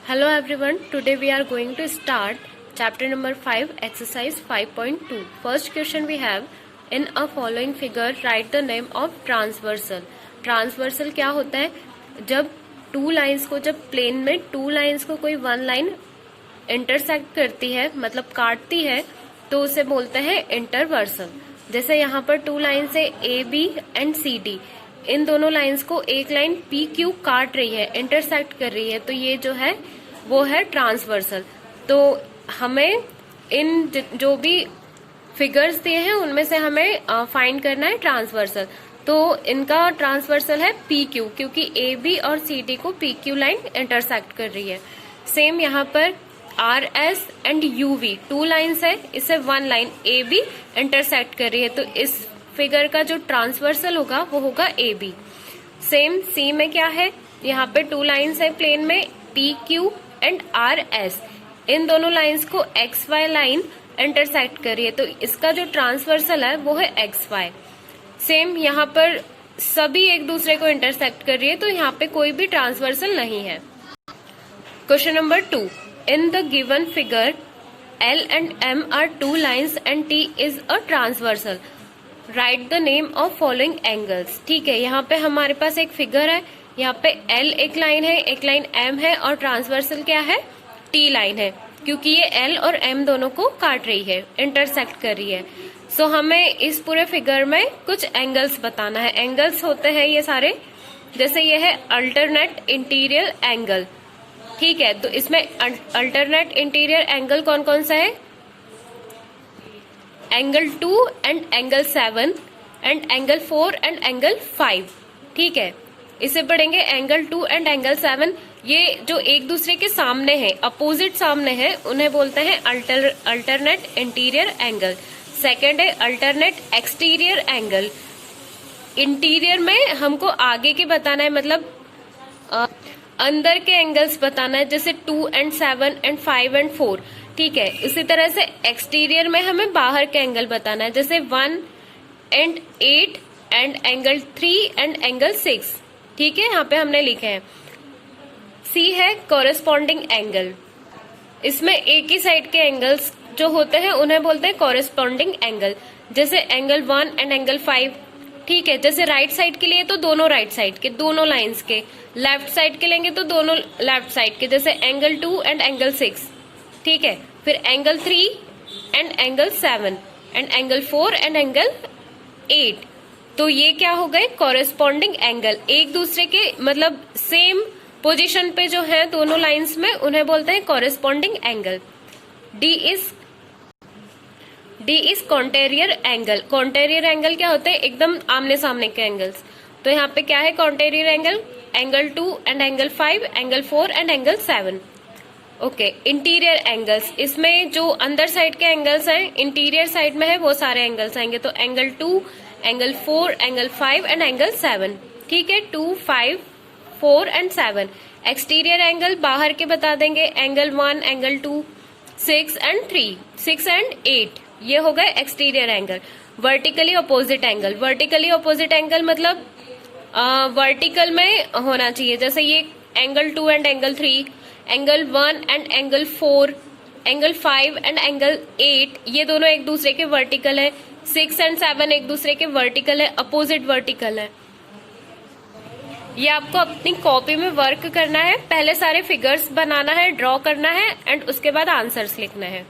Hello everyone, today we are going to start chapter number 5, exercise 5.2. First question we have, in a following figure write the name of transversal. Transversal क्या होता है? जब two lines को, जब plane में two lines को कोई one line intersect करती है, मतलब काटती है, तो उसे बोलते हैं इंटरवर्सल. जैसे यहाँ पर टू लाइन्स है A B and C D. इन दोनों लाइंस को एक लाइन पी क्यू काट रही है, इंटरसेक्ट कर रही है, तो ये जो है वो है ट्रांसवर्सल. तो हमें इन जो भी फिगर्स दिए हैं उनमें से हमें फाइंड करना है ट्रांसवर्सल. तो इनका ट्रांसवर्सल है पी क्यू, क्योंकि ए बी और सी डी को पी क्यू लाइन इंटरसेक्ट कर रही है. सेम यहाँ पर R S and U V two lines है, इसे one line A B intersect कर रही है, तो इस फिगर का जो ट्रांसवर्सल होगा वो होगा ए बी. सेम सी में क्या है, यहाँ पे टू लाइन्स है प्लेन में P Q and R S. इन दोनों लाइंस को एक्स वाई लाइन इंटरसेक्ट कर रही है, तो इसका जो ट्रांसवर्सल है वो है एक्स वाई. सेम यहाँ पर सभी एक दूसरे को इंटरसेक्ट कर रही है, तो यहाँ पे कोई भी ट्रांसवर्सल नहीं है. Question number 2, in the given figure L and M are two lines and T is a transversal. Write the name of following angles. ठीक है, यहाँ पे हमारे पास एक फिगर है, यहाँ पे एल एक लाइन है, एक लाइन एम है, और ट्रांसवर्सल क्या है, टी लाइन है, क्योंकि ये एल और एम दोनों को काट रही है, इंटरसेक्ट कर रही है. सो हमें इस पूरे फिगर में कुछ एंगल्स बताना है. एंगल्स होते हैं ये सारे, जैसे ये है अल्टरनेट इंटीरियर एंगल. ठीक है, तो इसमें अल्टरनेट इंटीरियर एंगल कौन कौन सा है, angle 2 and angle 7 and angle 4 and angle 5. ठीक है, इसे पढ़ेंगे एंगल 2 एंड एंगल 7. ये जो एक दूसरे के सामने है, अपोजिट सामने है, उन्हें बोलते हैं अल्टरनेट इंटीरियर एंगल. सेकंड है अल्टरनेट एक्सटीरियर एंगल. इंटीरियर में हमको आगे के बताना है, मतलब अंदर के एंगल्स बताना है, जैसे 2 एंड 7 एंड 5 एंड 4. ठीक है, इसी तरह से एक्सटीरियर में हमें बाहर के एंगल बताना है, जैसे 1 and 8 and angle 3 and angle 6. ठीक है, यहाँ पे हमने लिखे हैं. सी है कॉरेस्पॉन्डिंग एंगल. इसमें एक ही साइड के एंगल्स जो होते हैं उन्हें बोलते हैं कॉरेस्पॉन्डिंग एंगल, जैसे एंगल 1 एंड एंगल 5. ठीक है, जैसे राइट साइड के लिए तो दोनों राइट साइड के, दोनों लाइंस के. लेफ्ट साइड के लेंगे तो दोनों लेफ्ट साइड के, जैसे एंगल 2 एंड एंगल 6. ठीक है, फिर angle 3 and angle 7 and angle 4 and angle 8. तो ये क्या हो गए, कॉरेस्पॉन्डिंग एंगल. एक दूसरे के मतलब सेम पोजीशन पे जो है दोनों लाइंस में, उन्हें बोलते हैं corresponding angle. D is co interior angle. Co interior angle क्या होते हैं, एकदम आमने सामने के एंगल्स. तो यहाँ पे क्या है co interior angle, angle 2 and angle 5, angle 4 and angle 7. Okay, interior angles, इसमें जो अंदर साइड के एंगल्स हैं इंटीरियर साइड में है वो सारे एंगल्स आएंगे. तो angle 2, angle 4, angle 5 and angle 7. ठीक है, 2, 5, 4 एंड 7. एक्सटीरियर एंगल बाहर के बता देंगे, एंगल 1, एंगल 2, 6 एंड 3, 6 एंड 8. ये हो गए exterior angle. Vertically opposite angle. Vertically opposite angle मतलब वर्टिकल में होना चाहिए, जैसे ये angle 2 and angle 3, angle 1 and angle 4, angle 5 and angle 8, ये दोनों एक दूसरे के वर्टिकल है. 6 एंड 7 एक दूसरे के वर्टिकल है, अपोजिट वर्टिकल है. ये आपको अपनी कॉपी में वर्क करना है, पहले सारे फिगर्स बनाना है, ड्रॉ करना है, एंड उसके बाद आंसर्स लिखना है.